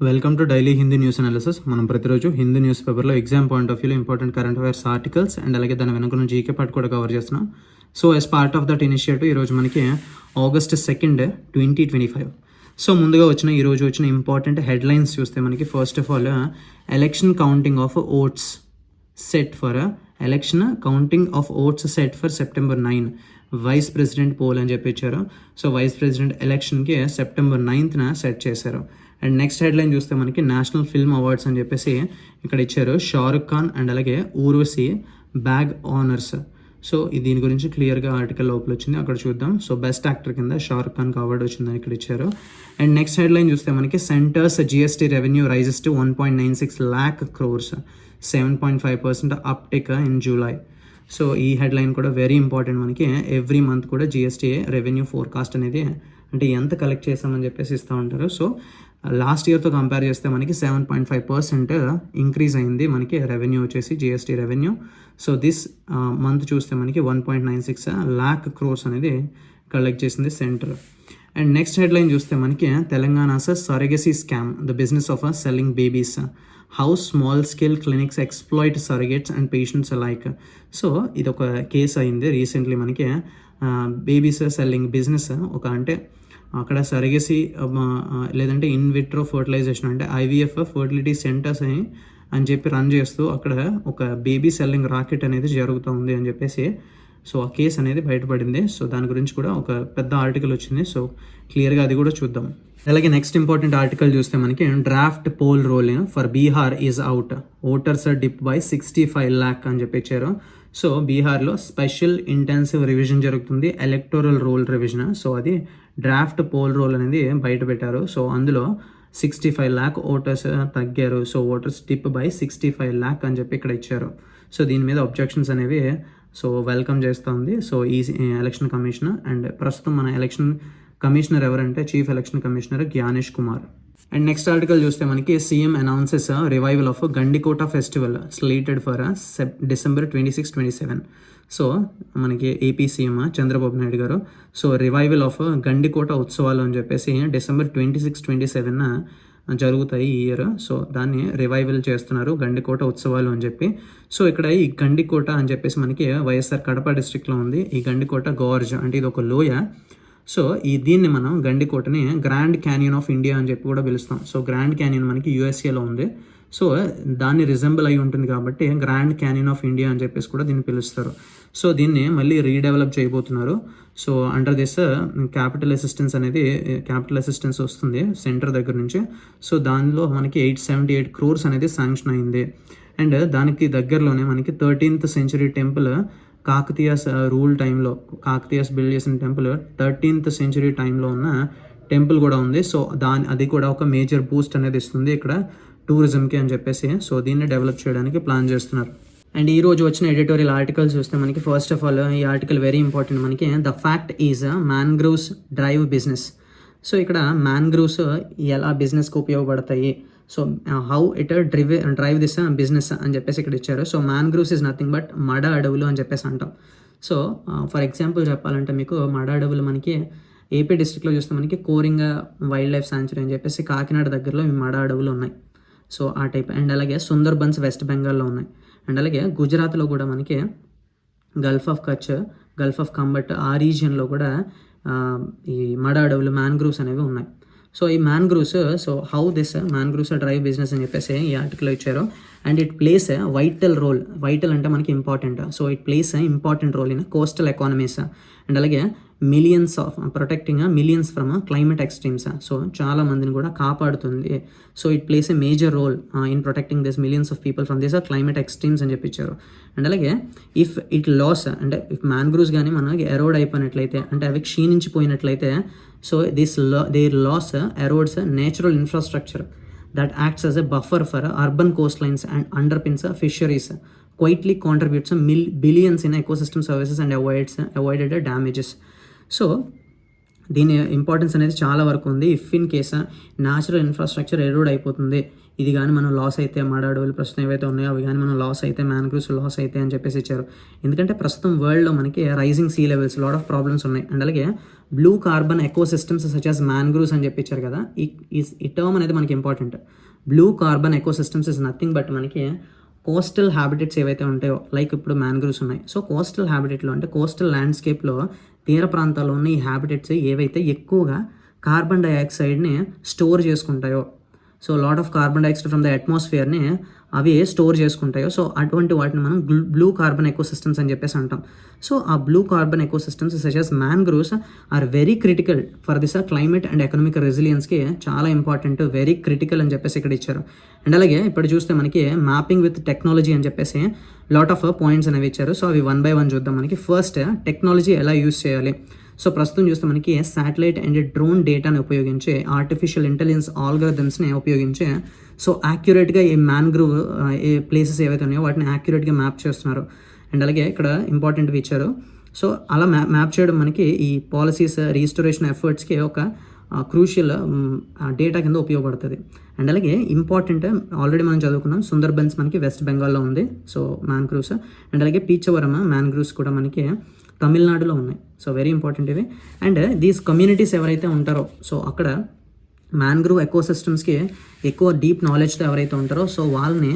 Welcome to daily Hindi news analysis. మనం ప్రతిరోజు Hindi news పేపర్లో ఎగ్జామ్ పాయింట్ ఆఫ్ వ్యూలో important current affairs articles and అలాగే దాని వెనుక నుంచి జీకే పార్ట్ కూడా కవర్ చేస్తున్నాం. So as part of that initiative ఈరోజు మనకి August 2, 2025. సో ముందుగా ఈరోజు వచ్చిన ఇంపార్టెంట్ హెడ్లైన్స్ చూస్తే మనకి first of all election counting of votes set for September 9 vice president poll అని చెప్పి ఇచ్చారు. సో వైస్ ప్రెసిడెంట్ ఎలక్షన్కి September 9th సెట్ చేశారు. అండ్ నెక్స్ట్ హెడ్లైన్ చూస్తే మనకి నేషనల్ ఫిల్మ్ అవార్డ్స్ అని చెప్పేసి ఇక్కడ ఇచ్చారు. షారుఖ్ ఖాన్ అండ్ అలాగే ఊర్వశి బ్యాగ్ ఆనర్స్. సో దీని గురించి క్లియర్గా ఆర్టికల్ లోపల వచ్చింది, అక్కడ చూద్దాం. సో బెస్ట్ యాక్టర్ కింద షారుఖ్ ఖాన్కి అవార్డు వచ్చిందని ఇక్కడ ఇచ్చారు. అండ్ నెక్స్ట్ హెడ్లైన్ చూస్తే మనకి centre's GST revenue rises to 1.96 lakh crores, 7.5% uptick in July. So ఈ హెడ్లైన్ కూడా వెరీ ఇంపార్టెంట్. మనకి ఎవ్రీ మంత్ కూడా GST రెవెన్యూ ఫోర్కాస్ట్ అనేది అంటే ఎంత కలెక్ట్ చేస్తామని చెప్పేసి ఇస్తూ ఉంటారు. సో లాస్ట్ ఇయర్తో కంపేర్ చేస్తే మనకి 7.5% ఇంక్రీజ్ అయింది మనకి రెవెన్యూ వచ్చేసి GST revenue. So this month చూస్తే మనకి 1.96 lakh crores అనేది కలెక్ట్ చేసింది సెంటర్. అండ్ నెక్స్ట్ హెడ్లైన్ చూస్తే మనకి Telangana's surrogacy scam, the business of selling babies, how small scale clinics exploit surrogates and patients like. So ఇది ఒక కేసు అయింది రీసెంట్లీ మనకి. బేబీస్ సెల్లింగ్ బిజినెస్ అంటే అక్కడ సరగసీ లేదంటే ఇన్ విట్రో ఫర్టిలైజేషన్ అంటే IVF ఫర్టిలిటీ సెంటర్స్ అని చెప్పి రన్ చేస్తూ అక్కడ ఒక బేబీ సెల్లింగ్ రాకెట్ అనేది జరుగుతూ ఉంది అని చెప్పేసి సో ఆ కేసు అనేది బయటపడింది. సో దాని గురించి కూడా ఒక పెద్ద ఆర్టికల్ వచ్చింది. సో క్లియర్గా అది కూడా చూద్దాం. అలాగే నెక్స్ట్ ఇంపార్టెంట్ ఆర్టికల్ చూస్తే మనకి draft poll roll for Bihar is out, voters dip by 65 lakh అని చెప్పి ఇచ్చారు. సో బీహార్లో స్పెషల్ ఇంటెన్సివ్ రివిజన్ జరుగుతుంది, ఎలక్టోరల్ రోల్ రివిజన్. సో అది డ్రాఫ్ట్ పోల్ రోల్ అనేది బయట పెట్టారు. సో అందులో 65 lakh ఓటర్స్ తగ్గారు. So voters dip by 65 lakh అని చెప్పి ఇక్కడ ఇచ్చారు. సో దీని మీద అబ్జెక్షన్స్ అనేవి సో వెల్కమ్ చేస్తుంది సో ఈ ఎలక్షన్ కమిషన్. అండ్ ప్రస్తుతం మన ఎలక్షన్ కమిషనర్ ఎవరంటే chief election commissioner Gyanesh Kumar. And next article చూస్తే మనకి CM announces revival of Gandikota festival slated for December 26, 27. So మనకి AP CM చంద్రబాబు నాయుడు గారు సో రివైవల్ ఆఫ్ గండికోట ఉత్సవాలు అని చెప్పేసి December 26, 27 జరుగుతాయి ఈ ఇయర్. సో దాన్ని రివైవల్ చేస్తున్నారు గండికోట ఉత్సవాలు అని చెప్పి. సో ఇక్కడ ఈ గండికోట అని చెప్పేసి మనకి వైఎస్ఆర్ కడప డిస్ట్రిక్ట్లో ఉంది. ఈ గండికోట గోర్జ్ అంటే ఇది ఒక లోయ. సో దీన్ని మనం గండికోటని గ్రాండ్ క్యానియన్ ఆఫ్ ఇండియా అని చెప్పి కూడా పిలుస్తాం. సో గ్రాండ్ క్యానియన్ మనకి USAలో ఉంది. సో దాన్ని రిజెంబుల్ అయి ఉంటుంది కాబట్టి గ్రాండ్ క్యానియన్ ఆఫ్ ఇండియా అని చెప్పేసి కూడా దీన్ని పిలుస్తారు. సో దీన్ని మళ్ళీ రీడెవలప్ చేయబోతున్నారు. So under this capital assistance వస్తుంది సెంటర్ దగ్గర నుంచి. సో దానిలో మనకి 878 crores అనేది శాంక్షన్ అయింది. అండ్ దానికి దగ్గరలోనే మనకి 13th century temple Kakatiyas rule టైంలో కాకతీయాస్ బిల్డ్ చేసిన టెంపుల్ 13th century టైంలో ఉన్న టెంపుల్ కూడా ఉంది. సో అది కూడా ఒక మేజర్ బూస్ట్ అనేది ఇస్తుంది ఇక్కడ టూరిజంకి అని చెప్పేసి. సో దీన్ని డెవలప్ చేయడానికి ప్లాన్ చేస్తున్నారు. అండ్ ఈ రోజు వచ్చిన ఎడిటోరియల్ ఆర్టికల్స్ చూస్తే మనకి ఫస్ట్ ఆఫ్ ఆల్ ఈ ఆర్టికల్ వెరీ ఇంపార్టెంట్ మనకి. The fact is mangroves drive business. So ఇక్కడ మ్యాంగ్రోవ్స్ ఎలా బిజినెస్కి ఉపయోగపడతాయి, so how it drive this business అని చెప్పేసి ఇక్కడ ఇచ్చారు. So mangroves is nothing but మడ అడవులు అని చెప్పేసి అంటాం. సో ఫర్ ఎగ్జాంపుల్ చెప్పాలంటే మీకు మడ అడవులు మనకి AP డిస్ట్రిక్ట్లో చూస్తే మనకి కోరింగ వైల్డ్ లైఫ్ సాంచురీ అని చెప్పేసి కాకినాడ దగ్గరలో ఈ మడ అడవులు ఉన్నాయి. సో ఆ టైప్. అండ్ అలాగే సుందర్బన్స్ వెస్ట్ బెంగాల్లో ఉన్నాయి. అండ్ అలాగే గుజరాత్లో కూడా మనకి Gulf of Kutch, Gulf of Khambhat ఆ రీజియన్లో కూడా ఈ మడ అడవులు మ్యాంగ్రూవ్స్ అనేవి ఉన్నాయి. సో ఈ mangroves so how this mangroves drive business అని చెప్పేసి ఈ ఆర్టికల్లో ఇచ్చారు. And it plays vital role, vital అంటే మనకి important. So it plays important role in coastal economies. And అలాగే protecting millions from climate extremes. So చాలా మందిని కూడా కాపాడుతుంది. So it plays a major role in protecting this millions of people from this climate extremes అని చెప్పించారు. And అలాగే if it mangroves కానీ మనకి ఎరోడ్ అయిపోయినట్లయితే అంటే అవి క్షీణించిపోయినట్లయితే so their loss erodes natural infrastructure that acts as a buffer for urban coastlines and underpins fisheries, quietly contributes billions in ecosystem services and avoided damages. So దీని importance అనేది చాలా వరకు ఉంది. If in case natural infrastructure Erode అయిపోతుంది, ఇది కానీ మనం loss అయితే మడ అడవులు ప్రస్తుతం ఏవైతే ఉన్నాయో అవి కానీ మనం లాస్ అయితే, మ్యాన్గ్రూవ్స్ లాస్ అయితే అని చెప్పేసి ఇచ్చారు. ఎందుకంటే ప్రస్తుతం వరల్డ్లో మనకి rising sea levels, lot of problems ఉన్నాయి. అండ్ అలాగే blue carbon ecosystems such as mangroves అని చెప్పి ఇచ్చారు కదా. ఈ టర్మ్ అనేది మనకి important. Blue carbon ecosystems is nothing but మనకి కోస్టల్ హ్యాబిటెట్స్ ఏవైతే ఉంటాయో, లైక్ ఇప్పుడు మ్యాన్గ్రూవ్స్ ఉన్నాయి. సో కోస్టల్ హ్యాబిటెట్లో అంటే కోస్టల్ ల్యాండ్స్కేప్లో తీర ప్రాంతాల్లో ఉన్న ఈ హ్యాబిటెట్స్ ఏవైతే ఎక్కువగా కార్బన్ డైఆక్సైడ్ని స్టోర్ చేసుకుంటాయో, so lot of carbon dioxide from the అట్మాస్ఫియర్ని అవి స్టోర్ చేసుకుంటాయో, సో అటువంటి వాటిని మనం బ్లూ కార్బన్ ఎకో సిస్టమ్స్ అని చెప్పేసి అంటాం. సో ఆ blue carbon ecosystems such as mangroves are very critical for this climate and economic రెసిలియన్స్కి చాలా ఇంపార్టెంట్, వెరీ క్రిటికల్ అని చెప్పేసి ఇక్కడ ఇచ్చారు. అండ్ అలాగే ఇప్పుడు చూస్తే మనకి మ్యాపింగ్ విత్ టెక్నాలజీ అని చెప్పేసి లాట్ ఆఫ్ పాయింట్స్ అనేవి ఇచ్చారు. సో అవి 1 by 1 చూద్దాం. మనకి ఫస్ట్ టెక్నాలజీ ఎలా యూస్ చేయాలి. సో ప్రస్తుతం చూస్తే మనకి శాటిలైట్ అండ్ డ్రోన్ డేటాని ఉపయోగించి, ఆర్టిఫిషియల్ ఇంటెలిజెన్స్ ఆల్గరిథమ్స్ని ఉపయోగించి సో యాక్యురేట్గా ఈ మ్యాన్గ్రూవ్ ఏ ప్లేసెస్ ఏవైతే ఉన్నాయో వాటిని యాక్యురేట్గా మ్యాప్ చేస్తున్నారు. అండ్ అలాగే ఇక్కడ ఇంపార్టెంట్వి ఇచ్చారు. సో అలా మ్యాప్ చేయడం మనకి ఈ పాలసీస్ రీస్టోరేషన్ ఎఫర్ట్స్కి ఒక క్రూషియల్ డేటా కింద ఉపయోగపడుతుంది. అండ్ అలాగే ఇంపార్టెంట్ ఆల్రెడీ మనం చదువుకున్నాం, సుందర్బన్స్ మనకి వెస్ట్ బెంగాల్లో ఉంది, సో మ్యాన్గ్రూవ్స్. అండ్ అలాగే పీచవరం మ్యాన్గ్రూవ్స్ కూడా మనకి తమిళనాడులో ఉన్నాయి. సో వెరీ ఇంపార్టెంట్ ఇవి. అండ్ దీస్ కమ్యూనిటీస్ ఎవరైతే ఉంటారో, సో అక్కడ మ్యాన్గ్రూవ్ ఎకో సిస్టమ్స్కి ఎక్కువ డీప్ నాలెడ్జ్తో ఎవరైతే ఉంటారో, సో వాళ్ళని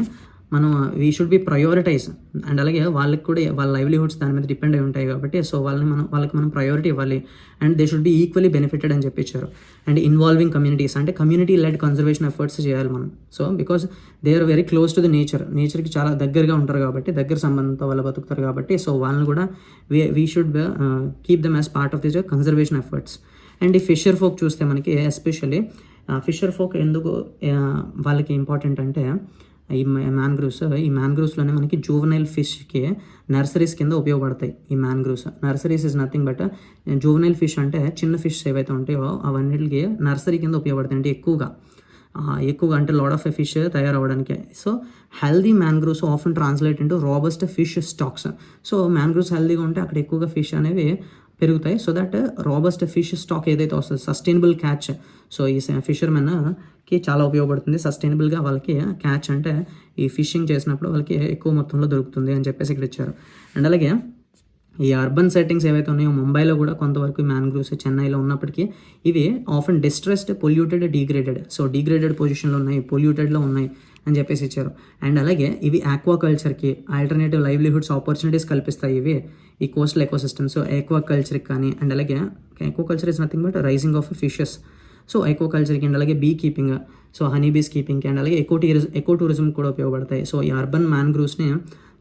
మనం we should be prioritise. And అలాగే వాళ్ళకి కూడా వాళ్ళ లైవ్లీహుడ్స్ దాని మీద డిపెండ్ అయి ఉంటాయి కాబట్టి, సో వాళ్ళకి మనం ప్రయారిటీ ఇవ్వాలి. And they should be equally benefited అని చెప్పించారు. అండ్ ఇన్వాల్వింగ్ కమ్యూనిటీస్ అంటే కమ్యూనిటీ లెడ్ కన్జర్వేషన్ ఎఫర్ట్స్ చేయాలి మనం. So because they are very close to the నేచర్కి చాలా దగ్గరగా ఉంటారు కాబట్టి, దగ్గర సంబంధంతో వాళ్ళు బతుకుతారు కాబట్టి, సో వాళ్ళని కూడా we should keep them as part of this conservation efforts. And ఈ ఫిషర్ ఫోక్ చూస్తే మనకి ఎస్పెషల్లీ ఫిషర్ ఫోక్ ఎందుకు వాళ్ళకి ఇంపార్టెంట్ అంటే, ఈ మ్యాన్గ్రూవ్స్లోనే మనకి జూవనైల్ ఫిష్కి నర్సరీస్ కింద ఉపయోగపడతాయి. ఈ mangroves nurseries is nothing but juvenile fish అంటే చిన్న ఫిష్ ఏవైతే ఉంటాయో అవన్నిటికి నర్సరీ కింద ఉపయోగపడతాయి. అంటే ఎక్కువగా అంటే లాట్ ఆఫ్ ఫిష్ తయారవడానికి. So healthy mangroves often translate into robust fish stocks. So mangroves హెల్దీగా ఉంటే అక్కడ ఎక్కువగా ఫిష్ అనేవి పెరుగుతాయి. So that robust fish stock ఏదైతే వస్తుంది, సస్టైనబుల్ క్యాచ్. సో ఈ ఫిషర్మెన్కి చాలా ఉపయోగపడుతుంది. సస్టైనబుల్గా వాళ్ళకి క్యాచ్ అంటే ఈ ఫిషింగ్ చేసినప్పుడు వాళ్ళకి ఎక్కువ మొత్తంలో దొరుకుతుంది అని చెప్పేసి ఇక్కడ ఇచ్చారు. అండ్ అలాగే ఈ అర్బన్ సెట్టింగ్స్ ఏవైతే ఉన్నాయో, ముంబైలో కూడా కొంతవరకు మ్యాన్గ్రూవ్స్, చెన్నైలో ఉన్నప్పటికీ ఇవి often distressed, polluted, degraded. So degraded పొజిషన్లో ఉన్నాయి, పొల్యూటెడ్లో ఉన్నాయి అని చెప్పేసి ఇచ్చారు. అండ్ అలాగే ఇవి ఆక్వాకల్చర్కి ఆల్టర్నేటివ్ లైవ్లీహుడ్స్ ఆపర్చునిటీస్ కల్పిస్తాయి ఇవి ఈ కోస్టల్ ఎకోసిస్టమ్స్. ఆక్వాకల్చర్కి కానీ, అండ్ అలాగే aquaculture is nothing but raising of fishes. So ఎకోకల్చర్కి అండ్ అలాగే beekeeping, so honey bees కీపింగ్కి, అండ్ అలాగే ఎకో టూరిజం కూడా ఉపయోగపడతాయి. సో ఈ అర్బన్ మ్యాన్గ్రూవ్స్ని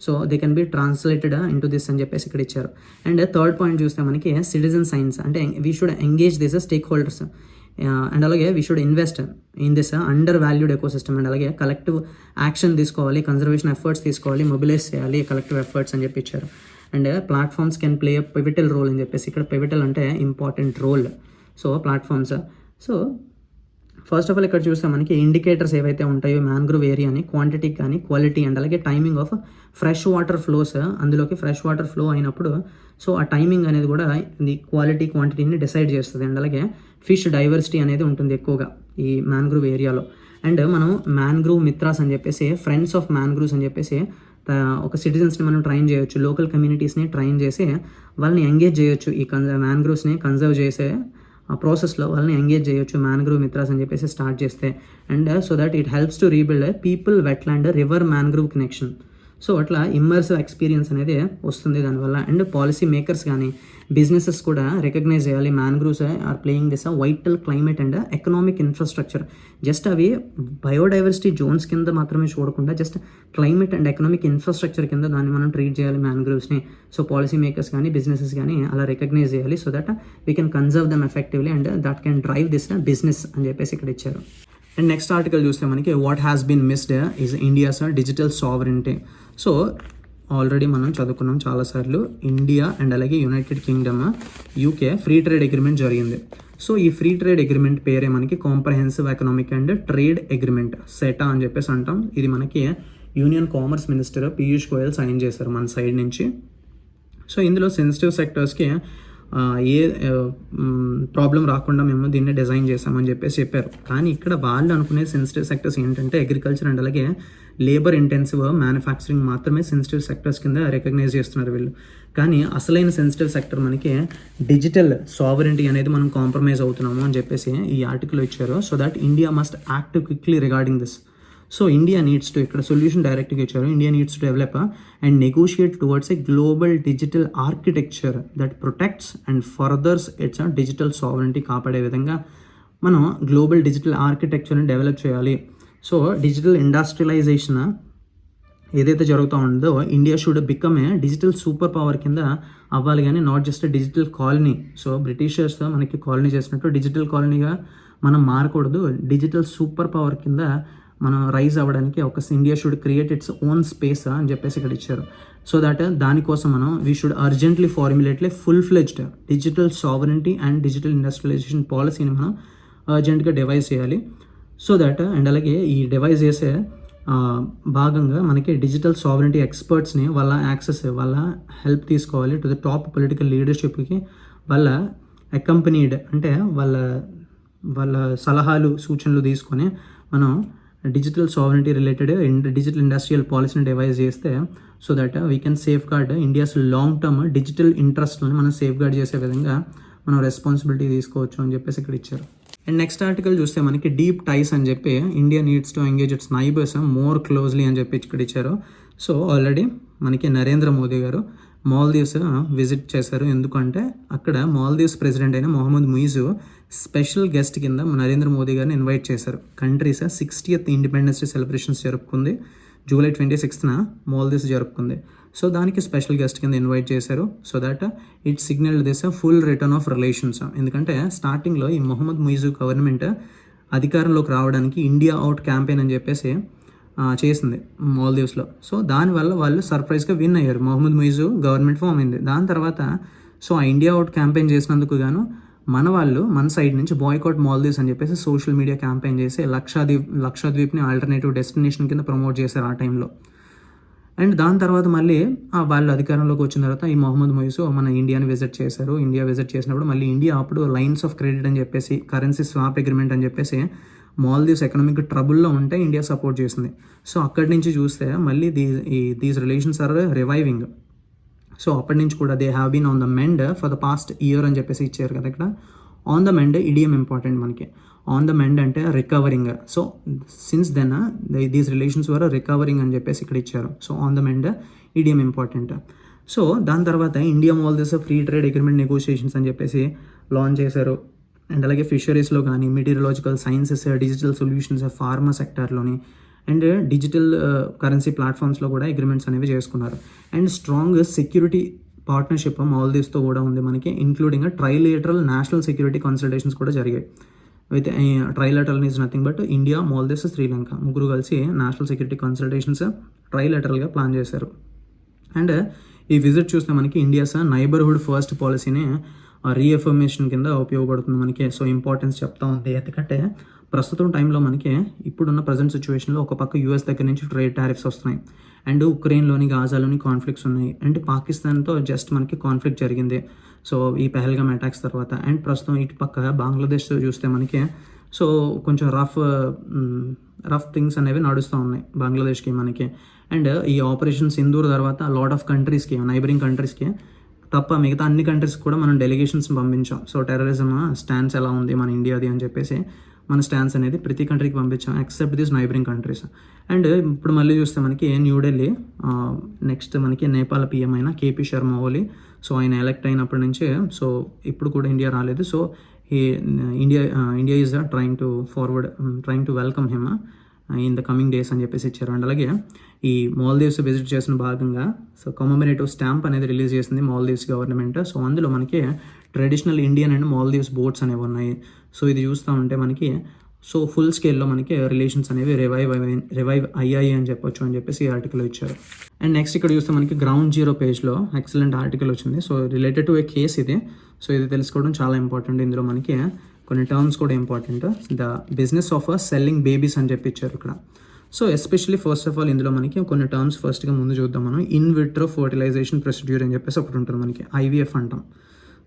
so they can be translated into this అని చెప్పేసి ఇక్కడ ఇచ్చారు. అండ్ థర్డ్ పాయింట్ చూస్తే మనకి సిటిజన్ సైన్స్ అంటే we should engage this stakeholders. And అలాగే we should invest in this undervalued ecosystem. And అలాగే కలెక్టివ్ యాక్షన్ తీసుకోవాలి, కన్జర్వేషన్ ఎఫర్ట్స్ తీసుకోవాలి, మొబిలైజ్ చేయాలి కలెక్టివ్ ఎఫర్ట్స్ అని చెప్పి ఇచ్చారు. And platforms can play a pivotal role అని చెప్పేసి ఇక్కడ పివిటల్ అంటే important role. So platforms. So first of all ఇక్కడ చూస్తే మనకి ఇండికేటర్స్ ఏవైతే ఉంటాయో మ్యాన్గ్రూవ్ ఏరియాని క్వాంటిటీ కానీ క్వాలిటీ అండ్ అలాగే timing of fresh water flows, అందులోకి ఫ్రెష్ వాటర్ ఫ్లో అయినప్పుడు సో ఆ టైమింగ్ అనేది కూడా ఇది క్వాలిటీ క్వాంటిటీని డిసైడ్ చేస్తుంది. అండ్ అలాగే ఫిష్ డైవర్సిటీ అనేది ఉంటుంది ఎక్కువగా ఈ మ్యాన్గ్రూవ్ ఏరియాలో. అండ్ మనం మ్యాన్గ్రూవ్ మిత్రాస్ అని చెప్పేసి, ఫ్రెండ్స్ ఆఫ్ మ్యాన్గ్రూవ్స్ అని చెప్పేసి ఒక సిటిజన్స్ని మనం ట్రైన్ చేయొచ్చు, లోకల్ కమ్యూనిటీస్ని ట్రైన్ చేసి వాళ్ళని ఎంగేజ్ చేయొచ్చు ఈ మ్యాన్గ్రూవ్స్ని కన్జర్వ్ చేసే ఆ ప్రాసెస్లో వాళ్ళని ఎంగేజ్ చేయొచ్చు మ్యాన్గ్రూవ్ మిత్రాస్ అని చెప్పేసి స్టార్ట్ చేస్తే. And so that it helps to rebuild people wetland river mangrove connection. So అట్లా ఇమ్మర్సివ్ ఎక్స్పీరియన్స్ అనేది వస్తుంది దానివల్ల. అండ్ పాలసీ మేకర్స్ కానీ బిజినెసెస్ కూడా రికగ్నైజ్ చేయాలి mangroves are playing this vital climate and economic infrastructure. Just అవి biodiversity zones కింద మాత్రమే చూడకుండా just climate and economic infrastructure కింద దాన్ని మనం ట్రీట్ చేయాలి మ్యాన్గ్రూవ్స్ని. సో పాలసీ మేకర్స్ కానీ బిజినెసెస్ కానీ అలా రికగ్నైజ్ చేయాలి. So that we can conserve them effectively and that can drive this business అని చెప్పేసి ఇక్కడ ఇచ్చారు. అండ్ నెక్స్ట్ ఆర్టికల్ చూస్తే మనకి what has been missed is India's digital sovereignty. So already మనం చదువుకున్నాం చాలాసార్లు, ఇండియా అండ్ అలాగే United Kingdom, UK free trade agreement జరిగింది. సో ఈ ఫ్రీ ట్రేడ్ అగ్రిమెంట్ పేరే మనకి comprehensive economic and trade agreement, CETA అని చెప్పేసి అంటాం. ఇది మనకి union commerce minister Piyush Goyal sign చేశారు మన సైడ్ నుంచి. సో ఇందులో సెన్సిటివ్ సెక్టర్స్కి ఏ ప్రాబ్లం రాకుండా మేము దీన్ని డిజైన్ చేసామని చెప్పేసి చెప్పారు. కానీ ఇక్కడ వాళ్ళు అనుకునే సెన్సిటివ్ సెక్టర్స్ ఏంటంటే అగ్రికల్చర్ అండ్ అలాగే లేబర్ ఇంటెన్సివ్ మ్యానుఫ్యాక్చరింగ్ మాత్రమే సెన్సిటివ్ సెక్టర్స్ కింద రికగ్నైజ్ చేస్తున్నారు వీళ్ళు. కానీ అసలైన సెన్సిటివ్ సెక్టర్ మనకి డిజిటల్ సావరెంటీ అనేది మనం కాంప్రమైజ్ అవుతున్నాము అని చెప్పేసి ఈ ఆర్టికల్ ఇచ్చారు. So that India must act quickly regarding this. So India needs to, ఇక్కడ సొల్యూషన్ డైరెక్ట్గా ఇచ్చారు, India needs to develop and negotiate towards a global digital architecture that protects and furthers its digital sovereignty. కాపాడే విధంగా మనం global digital ఆర్కిటెక్చర్ని develop చేయాలి. So digital industrialisation ఏదైతే జరుగుతూ ఉందో India should become a digital super power కింద అవ్వాలి, కానీ not just digital colony. So Britishers మనకి కాలనీ చేసినట్టు డిజిటల్ కాలనీగా మనం మారకూడదు, డిజిటల్ సూపర్ పవర్ కింద మనం రైజ్ అవ్వడానికి ఒక India should create its own space అని చెప్పేసి ఇక్కడ ఇచ్చారు. సో దట్ దానికోసం మనం we should urgently formulate full fledged digital sovereignty and digital industrialisation పాలసీని మనం అర్జెంట్గా డివైజ్ చేయాలి. సో దట్ అండ్ అలాగే ఈ డివైజ్ చేసే భాగంగా మనకి డిజిటల్ సావరెంటీ ఎక్స్పర్ట్స్ని వాళ్ళ యాక్సెస్, వాళ్ళ హెల్ప్ తీసుకోవాలి టు ద టాప్ పొలిటికల్ లీడర్షిప్కి. వాళ్ళ అకంపెనీడ్ అంటే వాళ్ళ సలహాలు సూచనలు తీసుకొని మనం digital sovereignty related digital industrial పాలసీని డివైజ్ చేస్తే so that we can safeguard India's long term digital ఇంట్రెస్ట్ని మనం సేఫ్ గార్డ్ చేసే విధంగా మనం రెస్పాన్సిబిలిటీ తీసుకోవచ్చు అని చెప్పేసి ఇక్కడ ఇచ్చారు. అండ్ నెక్స్ట్ ఆర్టికల్ చూస్తే మనకి డీప్ టైస్ అని చెప్పి India needs to engage it's neighbours more closely అని చెప్పి ఇక్కడ ఇచ్చారు. సో ఆల్రెడీ మనకి నరేంద్ర మోదీ గారు మాల్దీవ్స్ విజిట్ చేశారు. ఎందుకంటే అక్కడ మాల్దీవ్స్ ప్రెసిడెంట్ అయిన మొహమ్మద్ ముయిజు స్పెషల్ గెస్ట్ కింద నరేంద్ర మోదీ గారిని ఇన్వైట్ చేశారు. Countries 60th independence day celebrations జరుపుకుంది, జూలై 26న మాల్దీవ్స్ జరుపుకుంది. సో దానికి స్పెషల్ గెస్ట్ కింద ఇన్వైట్ చేశారు. So that it signal this full return of relations. ఎందుకంటే స్టార్టింగ్లో ఈ మొహమ్మద్ ముయిజు గవర్నమెంట్ అధికారంలోకి రావడానికి ఇండియా అవుట్ క్యాంపెయిన్ అని చెప్పేసి చేసింది మాల్దీవ్స్లో. సో దానివల్ల వాళ్ళు సర్ప్రైజ్గా విన్ అయ్యారు, మొహమ్మద్ ముయిజు గవర్నమెంట్ ఫామ్ అయింది. దాని తర్వాత సో ఆ ఇండియా అవుట్ క్యాంపెయిన్ చేసినందుకు గాను మన వాళ్ళు మన సైడ్ నుంచి బాయ్కాట్ మాల్దీవ్స్ అని చెప్పేసి సోషల్ మీడియా క్యాంపెయిన్ చేసి లక్షద్వీప్ని ఆల్టర్నేటివ్ డెస్టినేషన్ కింద ప్రమోట్ చేశారు ఆ టైంలో. అండ్ దాని తర్వాత మళ్ళీ వాళ్ళు అధికారంలోకి వచ్చిన తర్వాత ఈ మొహమ్మద్ ముయిజు మన ఇండియాని విజిట్ చేశారు. ఇండియా విజిట్ చేసినప్పుడు మళ్ళీ ఇండియా అప్పుడు లైన్స్ ఆఫ్ క్రెడిట్ అని చెప్పేసి కరెన్సీ స్వాప్ అగ్రిమెంట్ అని చెప్పేసి మాల్దీవ్స్ ఎకనామిక్ ట్రబుల్లో ఉంటే ఇండియా సపోర్ట్ చేసింది. సో అక్కడి నుంచి చూస్తే మళ్ళీ these relations are reviving. So అప్పటి నుంచి కూడా they have been on the mend for the past year అని చెప్పేసి ఇచ్చారు కదా ఇక్కడ. On the mend idiom important మనకి. ఆన్ ద మెండ్ అంటే recovering. So since then these relations were recovering అని చెప్పేసి ఇక్కడ ఇచ్చారు. So on the mend idiom important. So దాని తర్వాత India Maldives free trade agreement negotiations అని చెప్పేసి లాంచ్ చేశారు. అండ్ అలాగే ఫిషరీస్లో కానీ meteorological sciences, digital solutions, pharma సెక్టార్లోని అండ్ డిజిటల్ కరెన్సీ ప్లాట్ఫామ్స్లో కూడా అగ్రిమెంట్స్ అనేవి చేసుకున్నారు. అండ్ స్ట్రాంగ్ సెక్యూరిటీ పార్ట్నర్షిప్ మాల్దీవ్స్తో కూడా ఉంది మనకి, including trilateral national security consultations కూడా జరిగాయి. With trilateral is nothing but India, Maldives, Sri Lanka ముగ్గురు కలిసి నేషనల్ సెక్యూరిటీ కన్సల్టేషన్స్ ట్రైలేటరల్గా ప్లాన్ చేశారు. అండ్ ఈ విజిట్ చూస్తే మనకి ఇండియాస్ నైబర్హుడ్ ఫస్ట్ పాలసీని రీఎఫర్మేషన్ కింద ఉపయోగపడుతుంది మనకి. సో ఇంపార్టెన్స్ చెప్తా ఉంది. ఎందుకంటే ప్రస్తుతం టైంలో మనకి ఇప్పుడున్న ప్రజెంట్ సిచ్యువేషన్లో ఒక పక్క యూఎస్ దగ్గర నుంచి ట్రేడ్ టారిఫ్స్ వస్తున్నాయి, అండ్ ఉక్రెయిన్లోని గాజాలోని కాన్ఫ్లిక్ట్స్ ఉన్నాయి, అండ్ పాకిస్తాన్తో జస్ట్ మనకి కాన్ఫ్లిక్ట్ జరిగింది సో ఈ పెహల్గామ్ అటాక్స్ తర్వాత. అండ్ ప్రస్తుతం ఇటు పక్క బంగ్లాదేశ్ చూస్తే మనకి సో కొంచెం రఫ్ థింగ్స్ అనేవి నడుస్తూ ఉన్నాయి బంగ్లాదేశ్కి మనకి. అండ్ ఈ ఆపరేషన్ సింధూర్ తర్వాత లాట్ ఆఫ్ కంట్రీస్కి, నైబరింగ్ కంట్రీస్కి తప్ప మిగతా అన్ని కంట్రీస్ కూడా మనం డెలిగేషన్స్ని పంపించాం. సో టెర్రరిజం స్టాన్స్ ఎలా ఉంది మన ఇండియాది అని చెప్పేసి మన స్టాన్స్ అనేది ప్రతి కంట్రీకి పంపించాం except these neighbouring countries. And ఇప్పుడు మళ్ళీ చూస్తే మనకి న్యూఢిల్లీ నెక్స్ట్ మనకి నేపాల్ పిఎం అయిన కేపీ శర్మ ఓలీ. సో ఆయన ఎలక్ట్ అయినప్పటి నుంచే సో ఇప్పుడు కూడా ఇండియా రాలేదు. So India is trying to welcome him in the coming days అని చెప్పేసి ఇచ్చారు. అండ్ అలాగే ఈ మాల్దీవ్స్ విజిట్ చేసిన భాగంగా సో కమమరేటివ్ స్టాంప్ అనేది రిలీజ్ చేసింది మాల్దీవ్స్ గవర్నమెంట్. సో అందులో మనకి traditional Indian and Maldives boats అనేవి ఉన్నాయి. సో ఇది చూస్తూ ఉంటే మనకి సో ఫుల్ స్కేల్లో మనకి రిలేషన్స్ అనేవి రివైవ్ అయ్యాయి అని చెప్పొచ్చు అని చెప్పేసి ఈ ఆర్టికల్ ఇచ్చారు. అండ్ నెక్స్ట్ ఇక్కడ చూస్తే మనకి గ్రౌండ్ జీరో పేజ్లో ఎక్సలెంట్ ఆర్టికల్ వచ్చింది. So related to A case ఇది. సో ఇది తెలుసుకోవడం చాలా ఇంపార్టెంట్. ఇందులో మనకి కొన్ని టర్మ్స్ కూడా important. The business of selling babies అని చెప్పి ఇచ్చారు ఇక్కడ. So especially first of all ఇందులో మనకి కొన్ని టర్మ్స్ ఫస్ట్గా ముందు చూద్దాం మనం. ఇన్ విట్రో ఫర్టిలైజేషన్ ప్రొసీడ్యూర్ అని చెప్పేసి ఒకటి ఉంటుంది మనకి, ఐవీఎఫ్ అంటాం.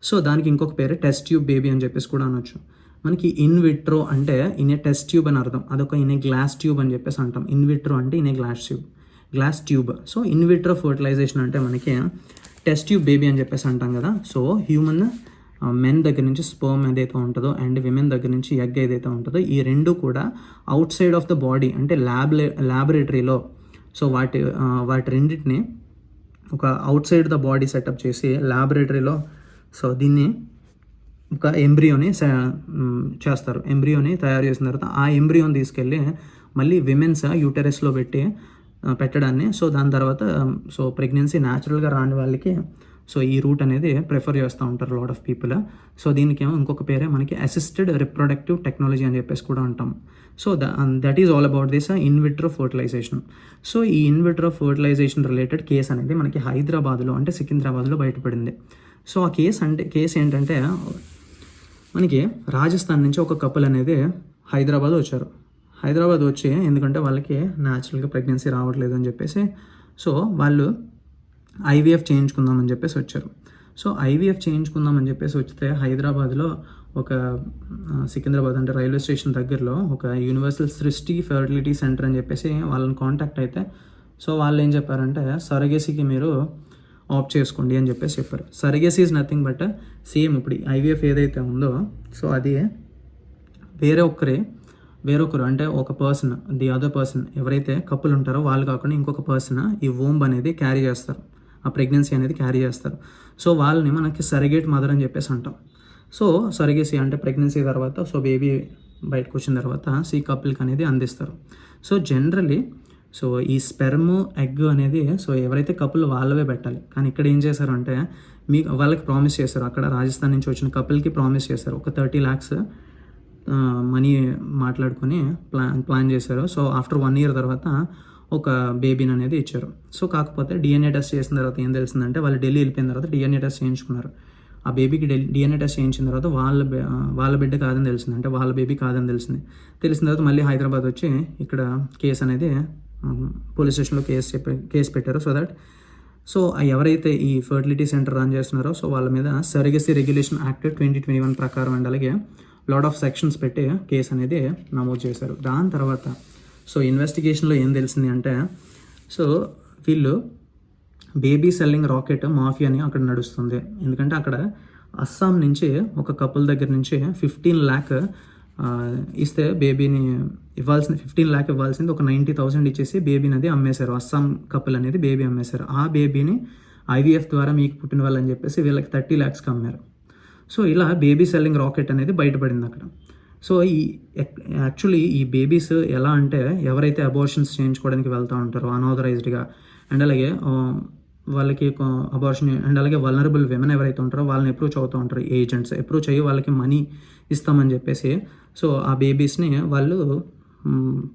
సో దానికి ఇంకొక పేరు టెస్ట్ ట్యూబ్ బేబీ అని చెప్పేసి కూడా అనొచ్చు. మనకి ఇన్ విట్రో అంటే ఇన్ ఏ టెస్ట్ ట్యూబ్ అని అర్థం, అదొక ఇన్ ఏ గ్లాస్ ట్యూబ్ అని చెప్పేసి అంటాం. ఇన్ విట్రో అంటే in a glass tube. So in vitro fertilization అంటే మనకి టెస్ట్ ట్యూబ్ బేబీ అని చెప్పేసి అంటాం కదా. సో హ్యూమన్ మెన్ దగ్గర నుంచి స్పర్మ్ ఏదైతే ఉంటుందో అండ్ విమెన్ దగ్గర నుంచి ఎగ్ ఏదైతే ఉంటుందో ఈ రెండు కూడా out side of the body అంటే ల్యాబొరేటరీలో సో వాటి రెండింటిని ఒక out side the body setup చేసి ల్యాబొరేటరీలో సో దీన్ని ఒక ఎంబ్రియోని చేస్తారు. ఎంబ్రియోని తయారు చేసిన తర్వాత ఆ ఎంబ్రియోని తీసుకెళ్ళి మళ్ళీ విమెన్స్ యూటెరస్లో పెట్టడాన్ని సో దాని తర్వాత సో ప్రెగ్నెన్సీ న్యాచురల్గా రాని వాళ్ళకి సో ఈ రూట్ అనేది ప్రిఫర్ చేస్తూ ఉంటారు లాట్ ఆఫ్ పీపుల్. సో దీనికి ఏమో ఇంకొక పేరే మనకి అసిస్టెడ్ రిప్రొడక్టివ్ టెక్నాలజీ అని చెప్పేసి కూడా అంటాం. So that is all about this in vitro fertilisation. So ఈ in vitro fertilisation related case అనేది మనకి హైదరాబాద్లో అంటే సికింద్రాబాద్లో బయటపడింది. సో ఆ కేసు ఏంటంటే మనకి రాజస్థాన్ నుంచి ఒక కపుల్ అనేది హైదరాబాద్ వచ్చి ఎందుకంటే వాళ్ళకి న్యాచురల్గా ప్రెగ్నెన్సీ రావట్లేదు అని చెప్పేసి సో వాళ్ళు ఐవీఎఫ్ చేయించుకుందామని చెప్పేసి వచ్చారు. సో ఐవీఎఫ్ చేయించుకుందామని చెప్పేసి వస్తే హైదరాబాద్లో ఒక సికింద్రాబాద్ అంటే రైల్వే స్టేషన్ దగ్గరలో ఒక యూనివర్సల్ సృష్టి ఫెర్టిలిటీ సెంటర్ అని చెప్పేసి వాళ్ళని కాంటాక్ట్ అయితే సో వాళ్ళు ఏం చెప్పారంటే సరగేసీకి మీరు ఆప్ట్ చేసుకోండి అని చెప్పేసి చెప్పారు. Surrogacy is nothing but same ఇప్పుడు ఐవీఎఫ్ ఏదైతే ఉందో సో అది వేరొకరు అంటే ఒక పర్సన్ ది అదర్ పర్సన్ ఎవరైతే కపుల్ ఉంటారో వాళ్ళు కాకుండా ఇంకొక పర్సన్ ఈ వోంబ్ అనేది క్యారీ చేస్తారు, ఆ ప్రెగ్నెన్సీ అనేది క్యారీ చేస్తారు. సో వాళ్ళని మనకి సరిగేట్ మదర్ అని చెప్పేసి అంటాం. సో సరిగేసీ అంటే ప్రెగ్నెన్సీ తర్వాత సో బేబీ బయటకు వచ్చిన తర్వాత ఈ కపుల్కి అనేది అందిస్తారు. సో జనరలీ సో ఈ స్పెర్మ్ ఎగ్ అనేది సో ఎవరైతే కపుల్ వాళ్ళవే పెట్టాలి. కానీ ఇక్కడ ఏం చేశారంటే వాళ్ళకి ప్రామిస్ చేశారు, అక్కడ రాజస్థాన్ నుంచి వచ్చిన కపుల్కి ప్రామిస్ చేశారు ఒక 30 lakhs మనీ మాట్లాడుకొని ప్లాన్ చేశారు. సో ఆఫ్టర్ 1 year తర్వాత ఒక బేబీని అనేది ఇచ్చారు. సో కాకపోతే డిఎన్ఏ టెస్ట్ చేసిన తర్వాత ఏం తెలిసిందంటే వాళ్ళు ఢిల్లీ వెళ్ళిపోయిన తర్వాత డిఎన్ఏ టెస్ట్ చేయించుకున్నారు. ఆ బేబీకి డిఎన్ఏ టెస్ట్ చేయించిన తర్వాత వాళ్ళ బిడ్డ కాదని తెలిసింది, అంటే వాళ్ళ బేబీ కాదని తెలిసిన తర్వాత మళ్ళీ హైదరాబాద్ వచ్చి ఇక్కడ కేసు అనేది పోలీస్ స్టేషన్లో కేసు పెట్టారు. సో ఎవరైతే ఈ ఫర్టిలిటీ సెంటర్ రన్ చేస్తున్నారో సో వాళ్ళ మీద సర్గసీ రెగ్యులేషన్ యాక్ట్ 2021 ప్రకారం అండ్ అలాగే లాట్ ఆఫ్ సెక్షన్స్ పెట్టి కేసు అనేది నమోదు చేశారు. దాని తర్వాత సో ఇన్వెస్టిగేషన్లో ఏం తెలిసింది అంటే సో వీళ్ళు బేబీ సెల్లింగ్ రాకెట్ మాఫియాని అక్కడ నడుస్తుంది. ఎందుకంటే అక్కడ అస్సాం నుంచి ఒక కపుల్ దగ్గర నుంచి 15 lakh ఇస్తే బేబీని 15 lakh ఇవ్వాల్సింది ఒక 90,000 ఇచ్చేసి బేబీని అది అమ్మేశారు. అస్సాం కపుల్ అనేది బేబీ అమ్మేశారు. ఆ బేబీని ఐవీఎఫ్ ద్వారా మీకు పుట్టిన వాళ్ళని చెప్పేసి వీళ్ళకి 30 lakhsకి అమ్మారు. సో ఇలా బేబీ సెల్లింగ్ రాకెట్ అనేది బయటపడింది అక్కడ. సో యాక్చువల్లీ ఈ బేబీస్ ఎలా అంటే ఎవరైతే అబార్షన్స్ చేయించుకోవడానికి వెళ్తూ ఉంటారో అన్ఆథరైజ్డ్గా అండ్ అలాగే వాళ్ళకి అబార్షన్ అండ్ అలాగే వల్నరబుల్ విమెన్ ఎవరైతే ఉంటారో వాళ్ళని అప్రోచ్ అవుతూ ఉంటారు ఏజెంట్స్. అప్రోచ్ అయ్యి వాళ్ళకి మనీ ఇస్తామని చెప్పేసి సో ఆ బేబీస్ని వాళ్ళు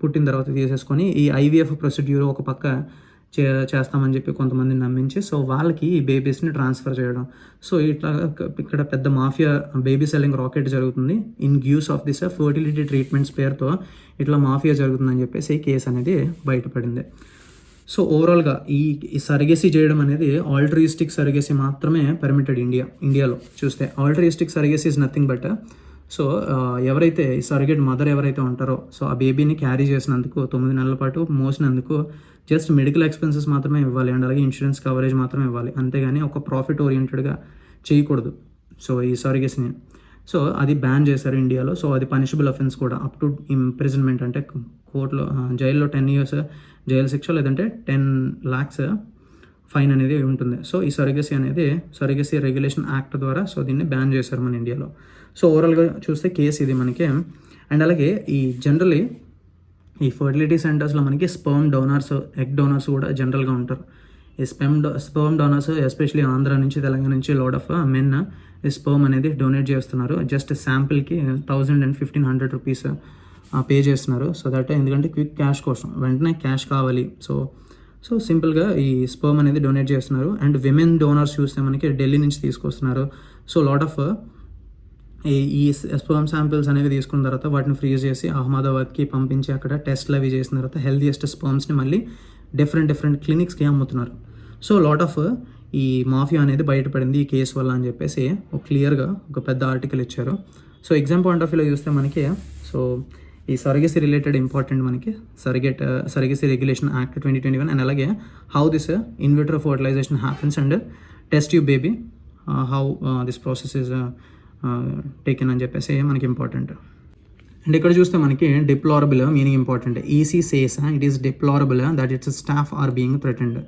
పుట్టిన తర్వాత తీసేసుకొని ఈ ఐవీఎఫ్ ప్రొసీడ్యూర్ ఒక పక్క చేస్తామని చెప్పి కొంతమందిని నమ్మించి సో వాళ్ళకి ఈ బేబీస్ని ట్రాన్స్ఫర్ చేయడం. సో ఇట్లా ఇక్కడ పెద్ద మాఫియా బేబీ సెల్లింగ్ రాకెట్ జరుగుతుంది in use of this fertility treatments పేరుతో ఇట్లా మాఫియా జరుగుతుందని చెప్పేసి ఈ కేసు అనేది బయటపడింది. సో ఓవరాల్గా ఈ సర్గసీ చేయడం అనేది ఆల్ట్రియిస్టిక్ సర్గసీ మాత్రమే పర్మిటెడ్ ఇండియాలో చూస్తే. ఆల్ట్రియిస్టిక్ సర్గసీ ఇస్ నథింగ్ బట్ సో ఎవరైతే ఈ సర్గేట్ మదర్ ఎవరైతే ఉంటారో సో ఆ బేబీని క్యారీ చేసినందుకు 9 నెలల పాటు మోసినందుకు జస్ట్ మెడికల్ ఎక్స్పెన్సెస్ మాత్రమే ఇవ్వాలి అండ్ అలాగే ఇన్సూరెన్స్ కవరేజ్ మాత్రమే ఇవ్వాలి, అంతేగాని ఒక ప్రాఫిట్ ఓరియంటెడ్గా చేయకూడదు సో ఈ సర్గసీని. సో అది బ్యాన్ చేశారు ఇండియాలో. సో అది పనిషబుల్ అఫెన్స్ కూడా, అప్ టు ఇంప్రిజన్మెంట్ అంటే కోర్టులో జైల్లో 10 years జైలు శిక్ష లేదంటే 10 lakhs ఫైన్ అనేది ఉంటుంది. సో ఈ సర్గసీ రెగ్యులేషన్ యాక్ట్ ద్వారా సో దీన్ని బ్యాన్ చేశారు మన ఇండియాలో. సో ఓవరాల్గా చూస్తే కేసు ఇది మనకి. అండ్ అలాగే ఈ జనరలీ ఈ ఫర్టిలిటీ సెంటర్స్లో మనకి స్పర్మ్ డోనర్స్ ఎగ్ డోనర్స్ కూడా జనరల్గా ఉంటారు. ఈ స్పర్మ్ డోనర్స్ ఎస్పెషలీ ఆంధ్ర నుంచి తెలంగాణ నుంచి లాట్ ఆఫ్ మెన్ ఈ స్పర్మ్ అనేది డొనేట్ చేస్తున్నారు. జస్ట్ శాంపిల్కి 1000 and 1500 rupees పే చేస్తున్నారు. సో దట్ ఎందుకంటే క్విక్ క్యాష్ కోసం వెంటనే క్యాష్ కావాలి. సో సింపుల్గా ఈ స్పర్మ్ అనేది డొనేట్ చేస్తున్నారు. అండ్ విమెన్ డోనర్స్ చూస్తే మనకి ఢిల్లీ నుంచి తీసుకొస్తున్నారు. సో లాట్ ఆఫ్ ఈ స్పర్మ్ శాంపిల్స్ అనేవి తీసుకున్న తర్వాత వాటిని ఫ్రీజ్ చేసి అహ్మదాబాద్కి పంపించి అక్కడ టెస్ట్లు అవి చేసిన తర్వాత హెల్తీయెస్ట్ స్పర్మ్స్ని మళ్ళీ డిఫరెంట్ క్లినిక్స్కి అమ్ముతున్నారు. సో లాట్ ఆఫ్ ఈ మాఫియా అనేది బయటపడింది ఈ కేసు వల్ల అని చెప్పేసి ఒక క్లియర్గా ఒక పెద్ద ఆర్టికల్ ఇచ్చారు. సో ఎగ్జామ్ పాయింట్ ఆఫ్ వ్యూలో చూస్తే మనకి సో ఈ సర్గసీ రిలేటెడ్ ఇంపార్టెంట్ మనకి సర్గసీ రెగ్యులేషన్ యాక్ట్ 2021 అండ్ అలాగే how this in vitro fertilization happens and test tube baby how this process is taken అని చెప్పేసి మనకి ఇంపార్టెంట్. అండ్ ఇక్కడ చూస్తే మనకి deplorable meaning important. EC says it is deplorable that its staff are being threatened.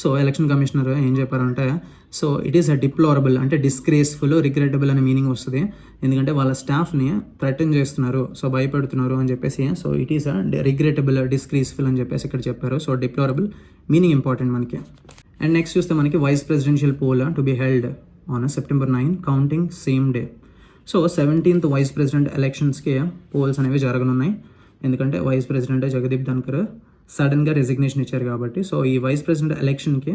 So election commissioner ఏం చెప్పారంటే so it is a deplorable అంటే disgraceful, regrettable అనే మీనింగ్ వస్తుంది. ఎందుకంటే వాళ్ళ స్టాఫ్ని థ్రెటన్ చేస్తున్నారు, సో భయపెడుతున్నారు అని చెప్పేసి. So it is a regrettable, disgraceful అని చెప్పేసి ఇక్కడ చెప్పారు. సో డిప్లోరబుల్ మీనింగ్ ఇంపార్టెంట్ మనకి. అండ్ నెక్స్ట్ చూస్తే మనకి vice presidential poll to be held on September 9 counting same day. So 17th vice president ఎలక్షన్స్కి పోల్స్ అనేవి జరగనున్నాయి. ఎందుకంటే వైస్ ప్రెసిడెంట్ జగదీప్ ధన్కర్ సడన్గా రెసిగ్నేషన్ ఇచ్చారు కాబట్టి. సో ఈ వైస్ ప్రెసిడెంట్ ఎలక్షన్కి